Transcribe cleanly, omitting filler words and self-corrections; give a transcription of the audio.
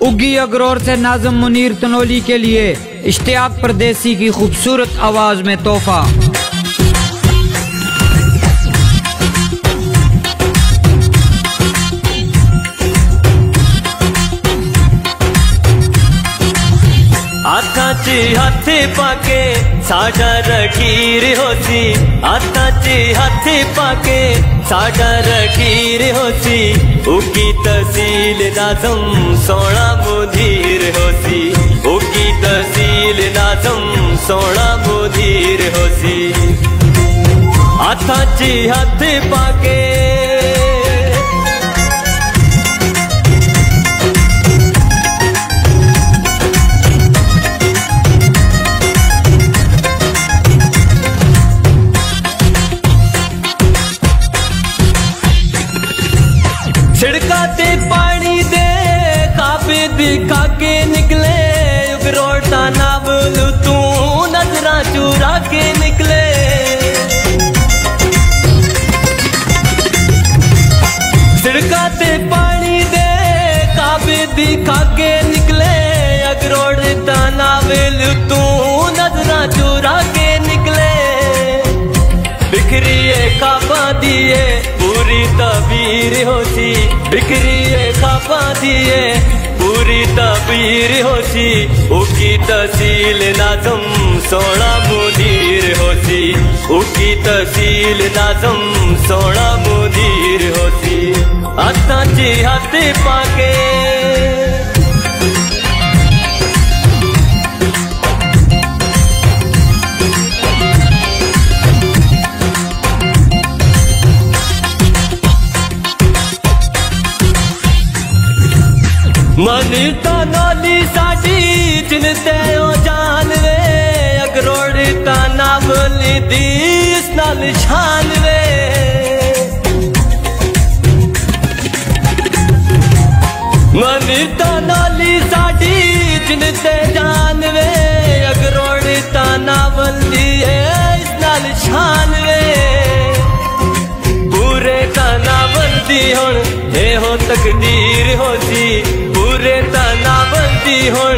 उगी अगरोर से नाज़िम मुनीर तनोली के लिए इश्तियाक परदेसी की खूबसूरत आवाज में तोहफा। हाथाची हाथे पाके साडा रखीर होसी, हाथाची हाथे पाके साडा रखीर होसी। उगी तहसील नाज़िम सोना मुदीर होसी, उगी तहसील नाज़िम सोना मुदीर होसी। हाथाची हाथे पाके छिड़काते पानी दे काबे दिखा के निकले। उगरोटा ना बोलू तू नजरा चुरा के निकले। छिड़काते पानी दे काबे दिखा के निकले। अगरोटा ना बोलू तू नजरा चुरा के निकले। बिखरी खापा दिए पूरी तबीर होसी, बिखरी खापा दिए पूरी तबीर होसी। उगी तहसील नाज़िम सोना मुदीर होसी, उगी तहसील नाज़िम सोना मुदीर होसी। हाथाची हाथे पाके मनी तनोली साडी जिनते ओ जान वे। अगरोड़ ता बोली दी इस नाल शान वे। मनी तनोली साडी जिनते जान वे। अगरोड़ ता बोली इस नाल शान वे। पूरे ता बंदी हुण ए हो तकदीर होसी, पूरे ता बंदी हुण।